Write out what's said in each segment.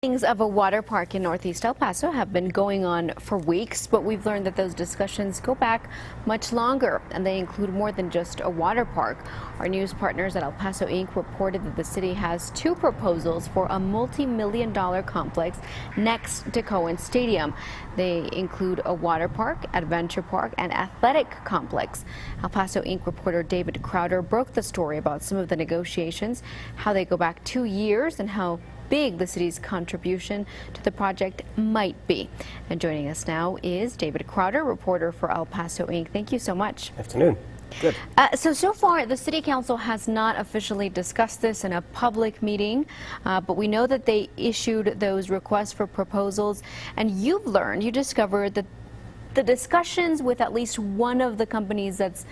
Of a water park in Northeast El Paso have been going on for weeks, but we've learned that those discussions go back much longer, and they include more than just a water park. Our news partners at El Paso Inc. reported that the city has two proposals for a multi-million-dollar complex next to Cohen Stadium. They include a water park, adventure park, and athletic complex. El Paso Inc. reporter David Crowder broke the story about some of the negotiations, how they go back 2 years, and how big the city's contribution to the project might be. And joining us now is David Crowder, reporter for El Paso Inc. Thank you so much. Afternoon. Good. So far, the City Council has not officially discussed this in a public meeting, but we know that they issued those requests for proposals. And you discovered that the discussions with at least one of the companies that's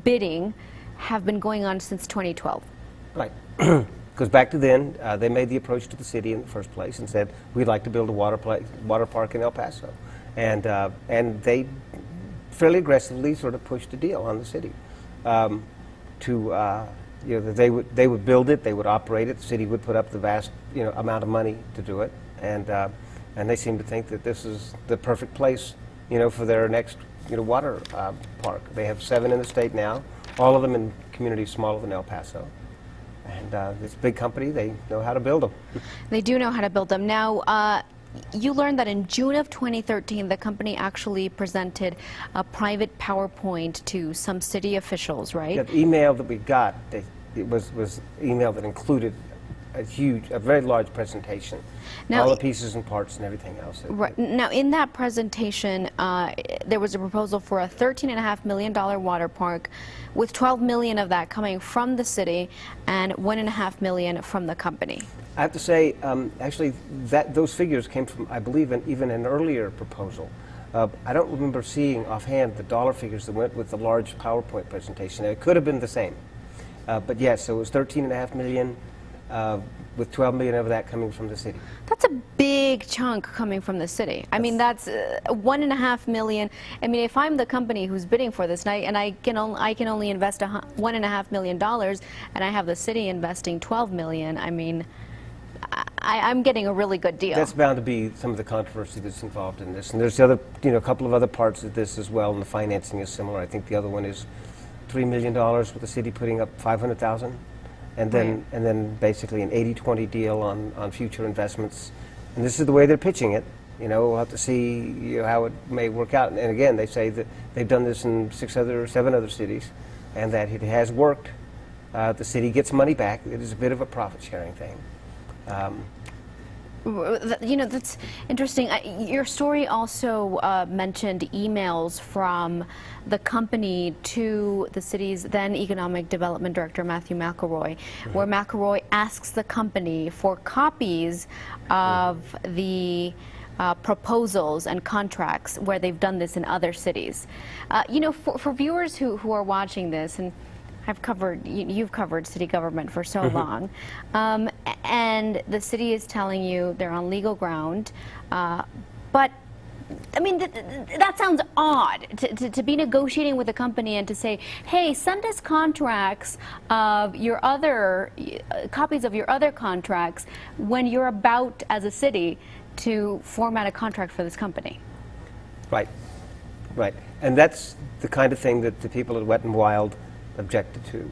bidding have been going on since 2012. Right. Because back to then, they made the approach to the city in the first place and said, we'd like to build a water park in El Paso. And they fairly aggressively sort of pushed a deal on the city. They would build it, they would operate it, the city would put up the vast amount of money to do it. And they seem to think that this is the perfect place for their next water park. They have 7 in the state now, all of them in communities smaller than El Paso. And this big company, they know how to build them. They do know how to build them. Now, you learned that in June of 2013, the company actually presented a private PowerPoint to some city officials, right? Yeah, the email that we got, it was email that included a very large presentation. Now, all the pieces and parts and everything else. Right. Now, in that presentation, there was a proposal for a $13.5 million water park, with $12 million of that coming from the city and $1.5 million from the company. I have to say, actually, those figures came from, I believe, even an earlier proposal. I don't remember seeing offhand the dollar figures that went with the large PowerPoint presentation. It could have been the same. But yes, so it was $13.5 million. With $12 million of that coming from the city. That's a big chunk coming from the city. I mean, that's $1.5 million. I mean, if I'm the company who's bidding for this, and I can only invest $1.5 million, and I have the city investing $12 million. I mean, I'm getting a really good deal. That's bound to be some of the controversy that's involved in this, and there's the other, a couple of other parts of this as well, and the financing is similar. I think the other one is $3 million with the city putting up $500,000. And then basically an 80-20 deal on future investments. And this is the way they're pitching it. We'll have to see how it may work out. And again, they say that they've done this in 7 other cities, and that it has worked. The city gets money back. It is a bit of a profit-sharing thing. That's interesting. Your story also mentioned emails from the company to the city's then Economic Development Director, Matthew McElroy, where McElroy asks the company for copies of the proposals and contracts where they've done this in other cities. For viewers who are watching this, and you've covered city government for so long, and the city is telling you they're on legal ground, but I mean, that sounds odd to be negotiating with a company and to say, hey, send us contracts of your other, copies of your other contracts when you're about, as a city, to format a contract for this company. Right, right. And that's the kind of thing that the people at Wet and Wild objected to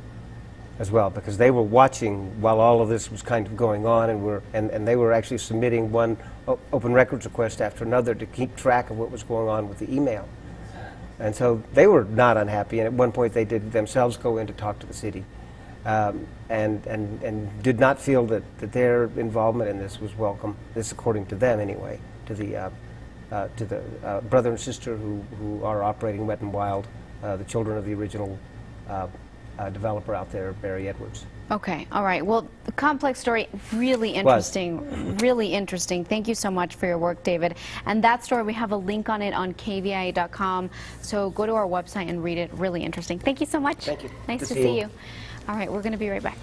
as well, because they were watching while all of this was kind of going on, and they were actually submitting one open records request after another to keep track of what was going on with the email. And so they were not unhappy, and at one point they did themselves go in to talk to the city, and did not feel that their involvement in this was welcome. This, according to them anyway, to the brother and sister who are operating Wet and Wild, the children of the original developer out there, Barry Edwards. Okay, all right. Well, the complex story, really interesting, really interesting. Thank you so much for your work, David. And that story, we have a link on it on KVIA.com. So go to our website and read it. Really interesting. Thank you so much. Thank you. Nice to see you. All right, we're going to be right back.